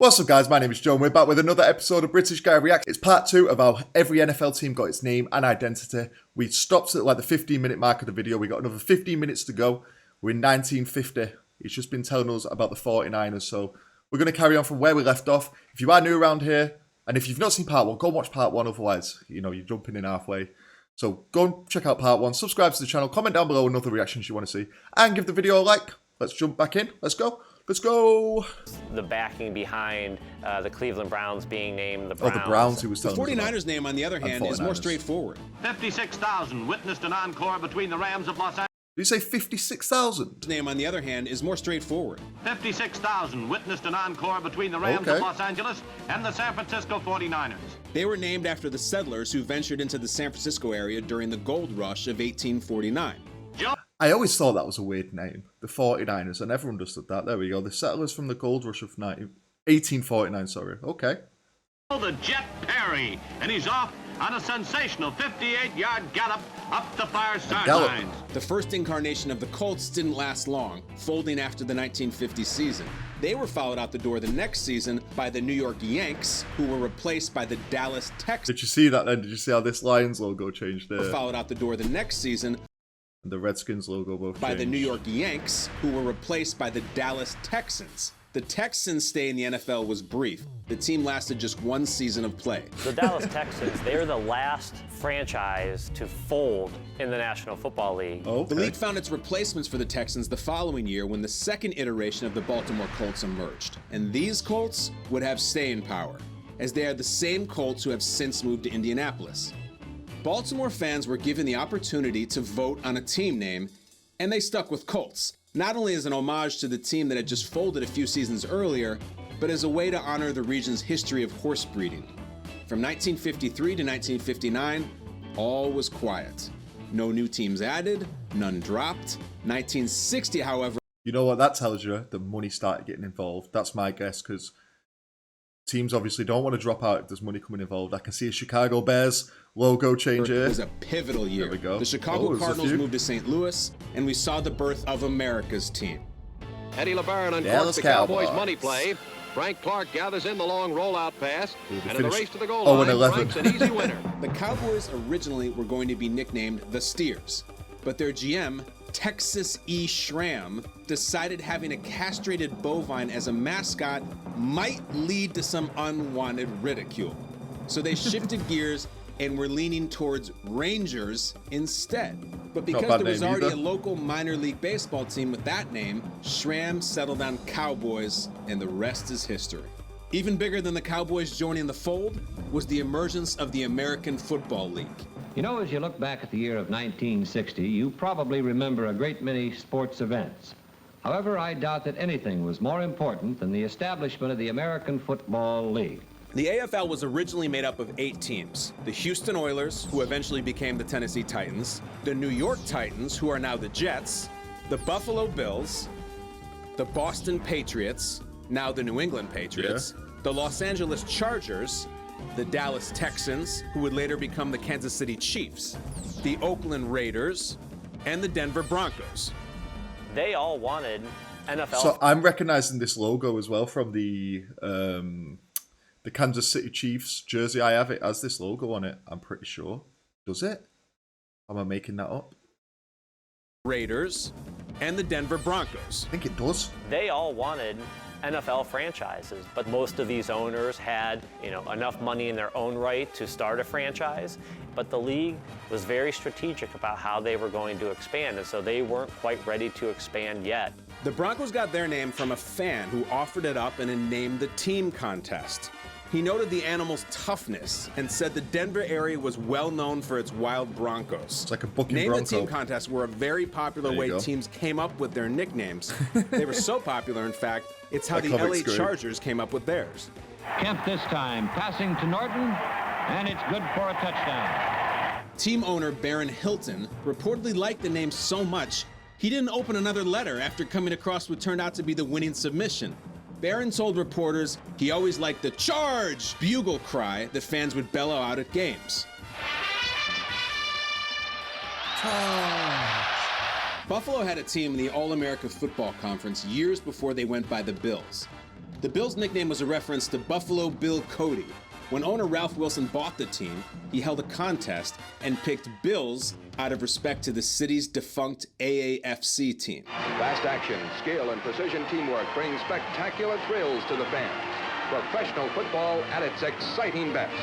What's up guys, my name is Joe and we're back with another episode of British Guy Reacts. It's part 2 of how every NFL team got its name and identity. We stopped at like the 15-minute mark of the video. We got another 15 minutes to go. We're in 1950. He's just been telling us about the 49ers, so we're going to carry on from where we left off. If you are new around here, and if you've not seen part 1, go watch part 1, otherwise, you're jumping in halfway. So go and check out part 1, subscribe to the channel, comment down below another reactions you want to see, and give the video a like. Let's jump back in. Let's go. Let's go. The backing behind the Cleveland Browns being named the Browns. Oh, the Browns, who was telling The us 49ers about. name, on the other hand, is more straightforward. 56,000 witnessed an encore between the Rams of Los Angeles. Did you say 56,000? Name, on the other hand, is more straightforward. 56,000 witnessed an encore between the Rams of Los Angeles and the San Francisco 49ers. They were named after the settlers who ventured into the San Francisco area during the gold rush of 1849. I always thought that was a weird name, the 49ers. I never understood that. There we go. The settlers from the gold rush of 1849, sorry. Okay. The Jet Perry, and he's off on a sensational 58-yard gallop up the far sidelines. The first incarnation of the Colts didn't last long, folding after the 1950 season. They were followed out the door the next season by the New York Yanks, who were replaced by the Dallas Texans. Did you see that then? Did you see how this Lions logo changed there? Followed out the door the next season The Redskins logo both by changed. the New York Yanks, who were replaced by the Dallas Texans. The Texans' stay in the NFL was brief. The team lasted just one season of play. The Dallas Texans, they're the last franchise to fold in the National Football League. Okay. The league found its replacements for the Texans the following year when the second iteration of the Baltimore Colts emerged. And these Colts would have staying power, as they are the same Colts who have since moved to Indianapolis. Baltimore fans were given the opportunity to vote on a team name, and they stuck with Colts, not only as an homage to the team that had just folded a few seasons earlier, but as a way to honor the region's history of horse breeding. From 1953 to 1959, all was quiet. No new teams added, none dropped. 1960, however... You know what that tells you? The money started getting involved. That's my guess, because teams obviously don't want to drop out if there's money coming involved. I can see a Chicago Bears logo change here. It was a pivotal year. There we go. The Chicago Cardinals moved to St. Louis, and we saw the birth of America's team. Eddie LeBaron uncorks Dallas the Cowboys Cowboys. money play. Frank Clark gathers in the long rollout pass, and in the race to the goal 0-11. line, Frank's an easy winner. The Cowboys originally were going to be nicknamed the Steers, but their GM, Texas E. Schramm, decided having a castrated bovine as a mascot might lead to some unwanted ridicule. So they shifted gears and were leaning towards Rangers instead. But because there was already a local minor league baseball team with that name, Schramm settled on Cowboys, and the rest is history. Even bigger than the Cowboys joining the fold was the emergence of the American Football League. You know, as you look back at the year of 1960, you probably remember a great many sports events. However, I doubt that anything was more important than the establishment of the American Football League. The AFL was originally made up of 8 teams. The Houston Oilers, who eventually became the Tennessee Titans, the New York Titans, who are now the Jets, the Buffalo Bills, the Boston Patriots, now the New England Patriots, the Los Angeles Chargers, the Dallas Texans, who would later become the Kansas City Chiefs, the Oakland Raiders, and the Denver Broncos. They all wanted NFL. So I'm recognizing this logo as well from the Kansas City Chiefs jersey. I have it as this logo on it, I'm pretty sure. Does it? Am I making that up? Raiders, and the Denver Broncos. I think it does. They all wanted NFL franchises, but most of these owners had, enough money in their own right to start a franchise. But the league was very strategic about how they were going to expand, and so they weren't quite ready to expand yet. The Broncos got their name from a fan who offered it up in a Name the Team contest. He noted the animal's toughness and said the Denver area was well known for its wild Broncos. It's like a booking Name Bronco. the Team contests were a very popular way teams came up with their nicknames. They were so popular, in fact, it's how the LA Chargers came up with theirs. Kemp this time, passing to Norton, and it's good for a touchdown. Team owner Baron Hilton reportedly liked the name so much, he didn't open another letter after coming across what turned out to be the winning submission. Barron told reporters he always liked the "Charge" bugle cry that fans would bellow out at games. Buffalo had a team in the All-America Football Conference years before they went by the Bills. The Bills' nickname was a reference to Buffalo Bill Cody. When owner Ralph Wilson bought the team, he held a contest and picked Bills out of respect to the city's defunct AAFC team. Fast action, skill, and precision teamwork bring spectacular thrills to the fans. Professional football at its exciting best.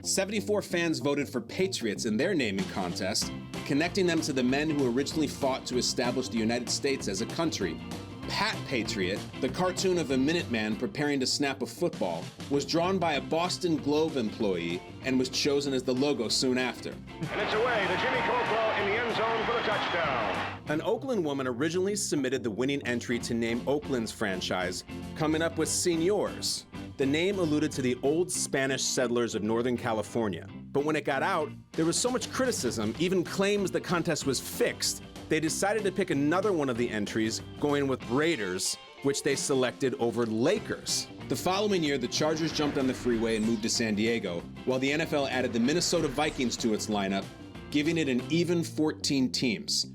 74 fans voted for Patriots in their naming contest, connecting them to the men who originally fought to establish the United States as a country. Pat Patriot, the cartoon of a Minuteman preparing to snap a football, was drawn by a Boston Globe employee and was chosen as the logo soon after. And it's away to Jimmy Coco in the end zone for the touchdown. An Oakland woman originally submitted the winning entry to name Oakland's franchise, coming up with Señors. The name alluded to the old Spanish settlers of Northern California. But when it got out, there was so much criticism, even claims the contest was fixed, they decided to pick another one of the entries, going with Raiders, which they selected over Lakers. The following year, the Chargers jumped on the freeway and moved to San Diego, while the NFL added the Minnesota Vikings to its lineup, giving it an even 14 teams.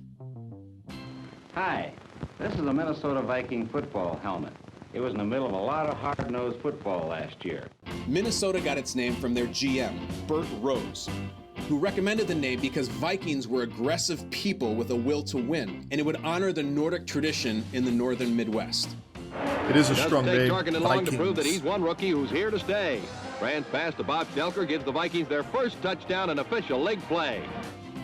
Hi, this is a Minnesota Viking football helmet. It was in the middle of a lot of hard-nosed football last year. Minnesota got its name from their GM, Bert Rose, who recommended the name because Vikings were aggressive people with a will to win, and it would honor the Nordic tradition in the northern Midwest. It is a strong name, Tarkenton long to prove that Vikings. he's one rookie who's here to stay. Rans pass to Bob Stelker gives the Vikings their first touchdown and official leg play.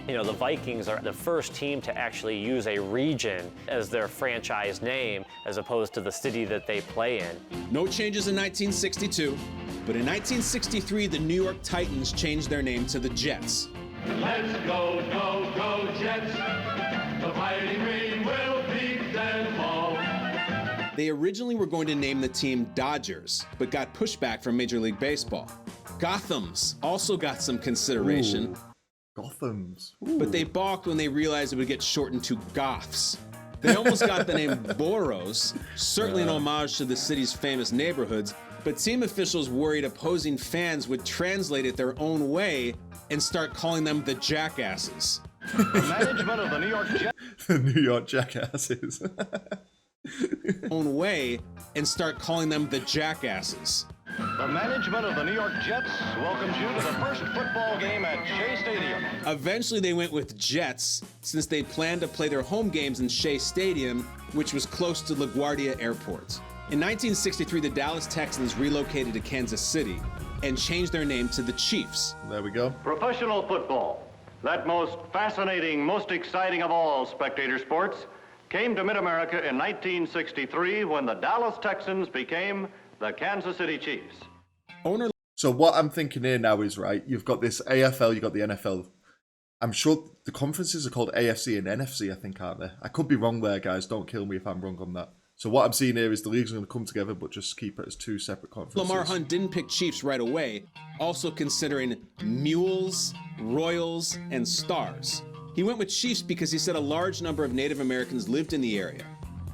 You know, the Vikings are the first team to actually use a region as their franchise name as opposed to the city that they play in. No changes in 1962, but in 1963, the New York Titans changed their name to the Jets. Let's go, go, go, Jets. The Fighting Green will beat them all. They originally were going to name the team Dodgers, but got pushback from Major League Baseball. Gothams also got some consideration. Ooh. Gothams. But they balked when they realized it would get shortened to Goths. They almost got the name Boroughs, certainly an homage to the city's famous neighborhoods, but team officials worried opposing fans would translate it their own way and start calling them the Jackasses. The management of the New York Jets. The New York Jackasses. Own way and start calling them the Jackasses. The management of the New York Jets welcomes you to the first football game at Shea Stadium. Eventually they went with Jets, since they planned to play their home games in Shea Stadium, which was close to LaGuardia Airport. In 1963, the Dallas Texans relocated to Kansas City and changed their name to the Chiefs. There we go. Professional football, that most fascinating, most exciting of all spectator sports, came to Mid-America in 1963 when the Dallas Texans became the Kansas City Chiefs. So what I'm thinking here now is, right, you've got this AFL, you've got the NFL. I'm sure the conferences are called AFC and NFC, I think, aren't they? I could be wrong there, guys. Don't kill me if I'm wrong on that. So what I'm seeing here is the leagues are going to come together, but just keep it as two separate conferences. Lamar Hunt didn't pick Chiefs right away, also considering Mules, Royals, and Stars. He went with Chiefs because he said a large number of Native Americans lived in the area.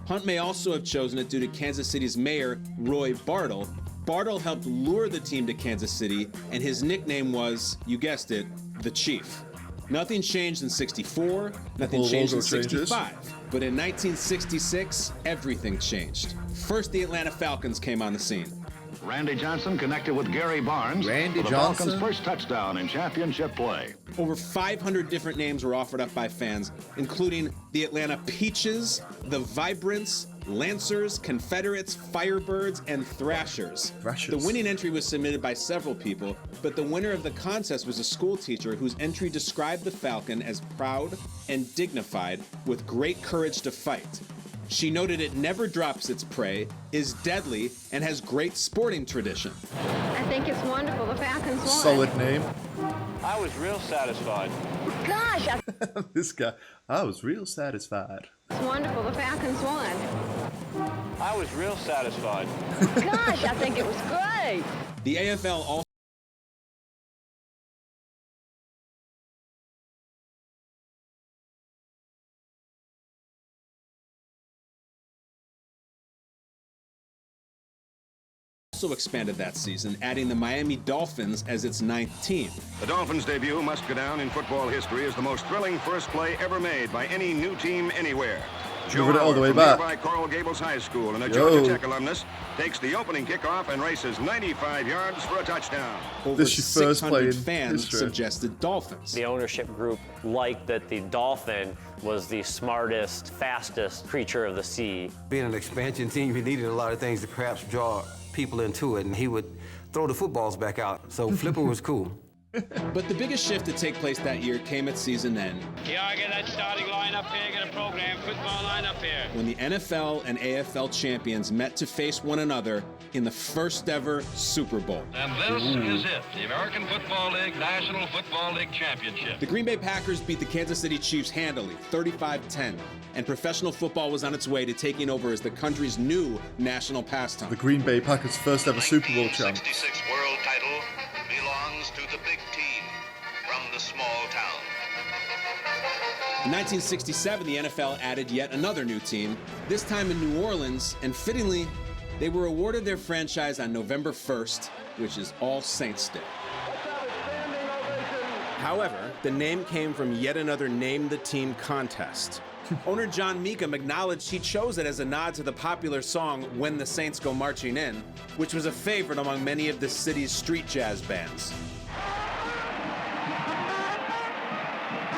Hunt may also have chosen it due to Kansas City's mayor, Roy Bartle. Bartle helped lure the team to Kansas City, and his nickname was, you guessed it, the Chief. Nothing changed in 64, nothing changed in 65. But in 1966, everything changed. First, the Atlanta Falcons came on the scene. Randy Johnson connected with Gary Barnes Randy for the Johnson. Falcons' first touchdown in championship play. Over 500 different names were offered up by fans, including the Atlanta Peaches, the Vibrants, Lancers, Confederates, Firebirds, and Thrashers. Thrashers. The winning entry was submitted by several people, but the winner of the contest was a school teacher whose entry described the Falcon as proud and dignified, with great courage to fight. She noted it never drops its prey, is deadly, and has great sporting tradition. I think it's wonderful. The Falcons won. Solid name. I was real satisfied. Gosh, This guy. I was real satisfied. it's wonderful. The Falcons won. I was real satisfied. Gosh, I think it was great. The AFL also expanded that season, adding the Miami Dolphins as its 9th team. The Dolphins' debut must go down in football history as the most thrilling first play ever made by any new team anywhere. Moving it all the way from back. nearby Coral Gables High School and a Yo. Georgia Tech alumnus takes the opening kickoff and races 95 yards for a touchdown. Over This is your first play 600 in fans history. suggested Dolphins. The ownership group liked that the Dolphin was the smartest, fastest creature of the sea. Being an expansion team, he needed a lot of things to perhaps draw people into it, and he would throw the footballs back out. So Flipper was cool. But the biggest shift to take place that year came at season end, Yeah, I get that starting line up here, get a program, football line up here. when the NFL and AFL champions met to face one another in the first ever Super Bowl. And this is it, the American Football League National Football League Championship. The Green Bay Packers beat the Kansas City Chiefs handily, 35-10, and professional football was on its way to taking over as the country's new national pastime. The Green Bay Packers' first ever Super Bowl champ. 66 world title belongs to the big team from the small town. In 1967, the NFL added yet another new team, this time in New Orleans, and fittingly, they were awarded their franchise on November 1st, which is All Saints Day. However, the name came from yet another Name the Team contest. Owner John Meekum acknowledged he chose it as a nod to the popular song When the Saints Go Marching In, which was a favorite among many of the city's street jazz bands.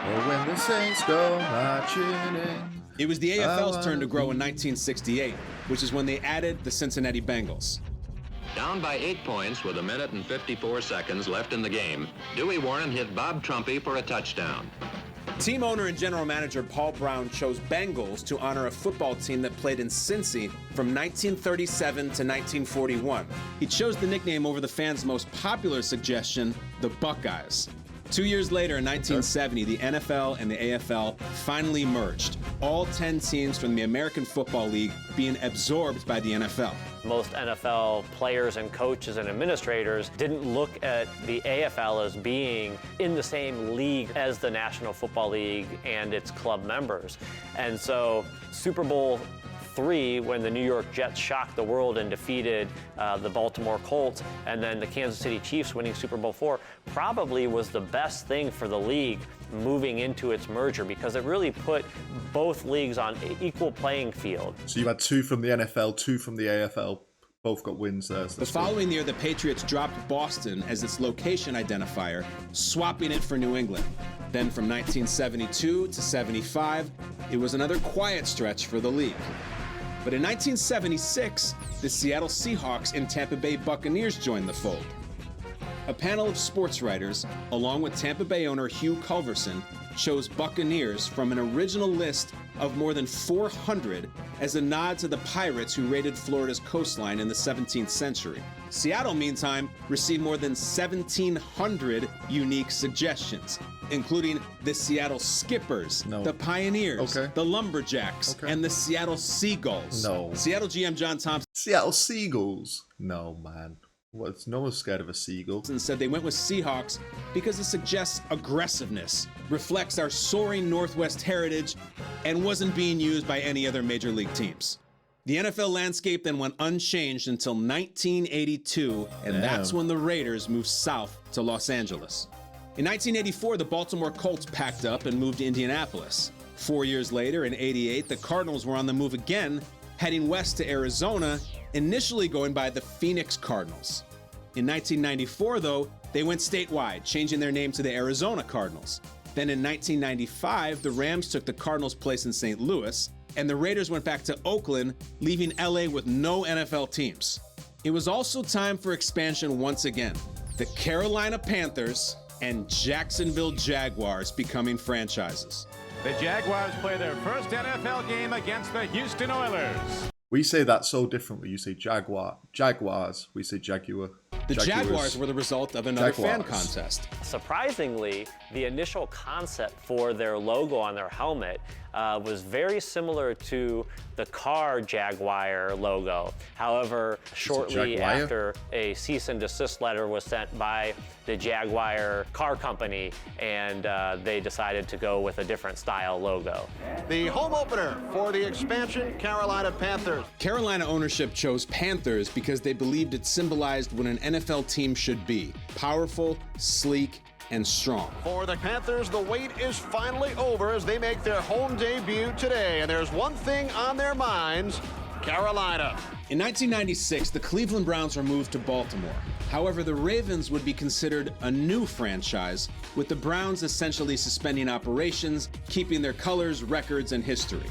Oh, when the Saints go marching in. It was the AFL's turn to grow in 1968, which is when they added the Cincinnati Bengals. Down by 8 points with 1 minute and 54 seconds left in the game, Dewey Warren hit Bob Trumpy for a touchdown. Team owner and general manager Paul Brown chose Bengals to honor a football team that played in Cincy from 1937 to 1941. He chose the nickname over the fans' most popular suggestion, the Buckeyes. 2 years later, in 1970, the NFL and the AFL finally merged, all 10 teams from the American Football League being absorbed by the NFL. Most NFL players and coaches and administrators didn't look at the AFL as being in the same league as the National Football League and its club members. And so Super Bowl III, when the New York Jets shocked the world and defeated the Baltimore Colts, and then the Kansas City Chiefs winning Super Bowl IV, probably was the best thing for the league moving into its merger, because it really put both leagues on equal playing field. So you had 2 from the NFL, 2 from the AFL. Both got wins there. So the following year, the Patriots dropped Boston as its location identifier, swapping it for New England. Then from 1972 to 75, it was another quiet stretch for the league. But in 1976, the Seattle Seahawks and Tampa Bay Buccaneers joined the fold. A panel of sports writers, along with Tampa Bay owner Hugh Culverson, chose Buccaneers from an original list of more than 400 as a nod to the pirates who raided Florida's coastline in the 17th century. Seattle, meantime, received more than 1,700 unique suggestions, including the Seattle Skippers, the Pioneers, the Lumberjacks, and the Seattle Seagulls. No. Seattle GM John Thompson. Seattle Seagulls? No, man. No one's scared of a seagull. And said they went with Seahawks because it suggests aggressiveness, reflects our soaring Northwest heritage, and wasn't being used by any other major league teams. The NFL landscape then went unchanged until 1982, and that's when the Raiders moved south to Los Angeles. In 1984, the Baltimore Colts packed up and moved to Indianapolis. 4 years later, in '88, the Cardinals were on the move again, heading west to Arizona, initially going by the Phoenix Cardinals. In 1994, though, they went statewide, changing their name to the Arizona Cardinals. Then in 1995, the Rams took the Cardinals' place in St. Louis, and the Raiders went back to Oakland, leaving LA with no NFL teams. It was also time for expansion once again. The Carolina Panthers and Jacksonville Jaguars becoming franchises. The Jaguars play their first NFL game against the Houston Oilers. We say that so differently. You say Jaguars. We say Jaguar. The Jaguars were the result of another fan contest. Surprisingly, the initial concept for their logo on their helmet was very similar to the car Jaguar logo. However, shortly after, a cease and desist letter was sent by the Jaguar car company, and they decided to go with a different style logo. The home opener for the expansion Carolina Panthers. Carolina ownership chose Panthers because they believed it symbolized what an NFL team should be: powerful, sleek, and strong. For the Panthers, the wait is finally over as they make their home debut today. And there's one thing on their minds, Carolina. In 1996, the Cleveland Browns were moved to Baltimore. However, the Ravens would be considered a new franchise, with the Browns essentially suspending operations, keeping their colors, records, and history.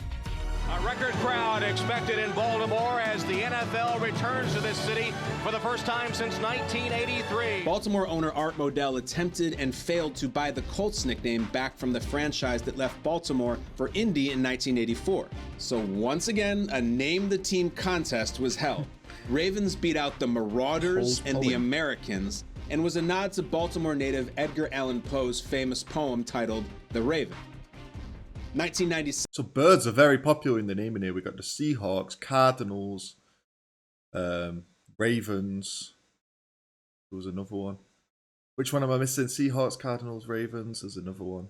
A record crowd expected in Baltimore as the NFL returns to this city for the first time since 1983. Baltimore owner Art Modell attempted and failed to buy the Colts nickname back from the franchise that left Baltimore for Indy in 1984. So once again, a name the team contest was held. Ravens beat out the Marauders and the Americans, and was a nod to Baltimore native Edgar Allan Poe's famous poem titled The Raven. 1996. So birds are very popular in the naming here. We got the Seahawks, Cardinals, Ravens. There was another one. Which one am I missing? Seahawks, Cardinals, Ravens. There's another one.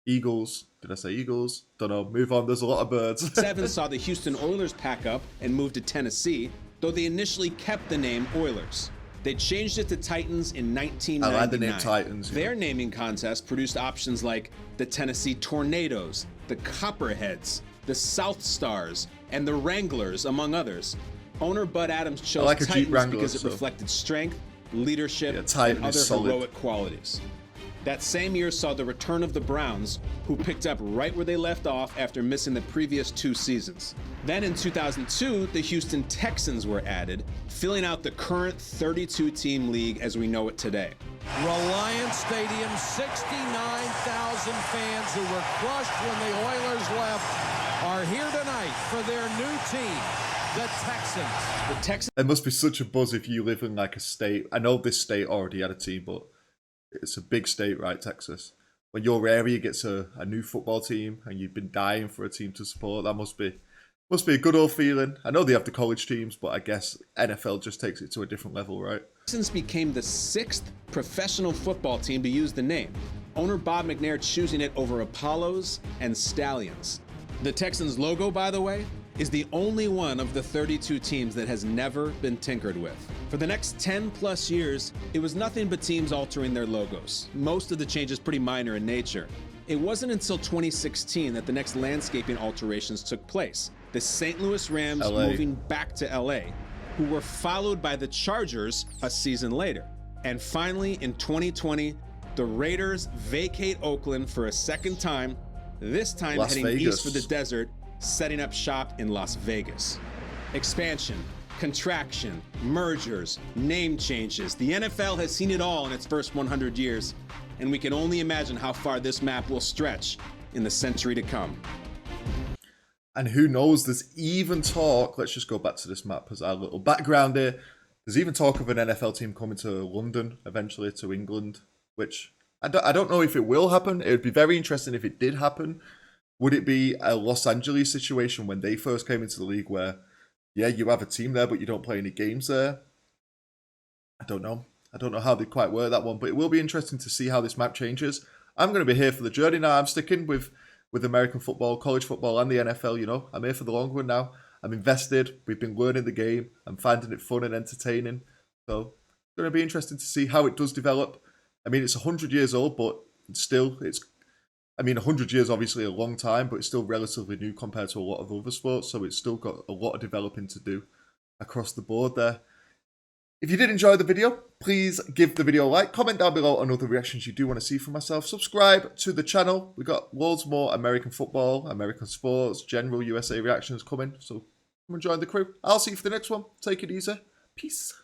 Eagles. Did I say Eagles? Don't know. Move on. There's a lot of birds. 7 saw the Houston Oilers pack up and move to Tennessee, though they initially kept the name Oilers. They changed it to Titans in 1999. I like the name Titans. Their naming contest produced options like the Tennessee Tornadoes, the Copperheads, the South Stars, and the Wranglers, among others. Owner Bud Adams chose Titans because it reflected strength, leadership, and other heroic qualities. That same year saw the return of the Browns, who picked up right where they left off after missing the previous 2 seasons. Then in 2002, the Houston Texans were added, filling out the current 32-team league as we know it today. Reliance Stadium, 69,000 fans who were crushed when the Oilers left are here tonight for their new team, the Texans. The Texans. There must be such a buzz if you live in like a state. I know this state already had a team, but it's a big state, right, Texas? When your area gets a new football team and you've been dying for a team to support, that must be a good old feeling. I know they have the college teams, but I guess NFL just takes it to a different level, right? Texans became the 6th professional football team to use the name. Owner Bob McNair choosing it over Apollos and Stallions. The Texans logo, by the way, is the only one of the 32 teams that has never been tinkered with. For the next 10 plus years, it was nothing but teams altering their logos. Most of the changes pretty minor in nature. It wasn't until 2016 that the next landscaping alterations took place. The St. Louis Rams moving back to LA, who were followed by the Chargers a season later. And finally, in 2020, the Raiders vacate Oakland for a second time, this time heading east for the desert, setting up shop in Las Vegas. Expansion, contraction, mergers, name changes. The NFL has seen it all in its first 100 years, and we can only imagine how far this map will stretch in the century to come. And who knows, there's even talk, let's just go back to this map as our little background here. There's even talk of an NFL team coming to London, eventually to England, which I don't know if it will happen. It would be very interesting if it did happen. Would it be a Los Angeles situation when they first came into the league where, yeah, you have a team there, but you don't play any games there? I don't know. I don't know how they quite work that one, but it will be interesting to see how this map changes. I'm going to be here for the journey now. I'm sticking with American football, college football, and the NFL, you know. I'm here for the long run now. I'm invested. We've been learning the game. I'm finding it fun and entertaining. So it's going to be interesting to see how it does develop. I mean, it's 100 years old, but still, 100 years obviously a long time, but it's still relatively new compared to a lot of other sports. So it's still got a lot of developing to do across the board there. If you did enjoy the video, please give the video a like. Comment down below on other reactions you do want to see from myself. Subscribe to the channel. We've got loads more American football, American sports, general USA reactions coming. So come and join the crew. I'll see you for the next one. Take it easy. Peace.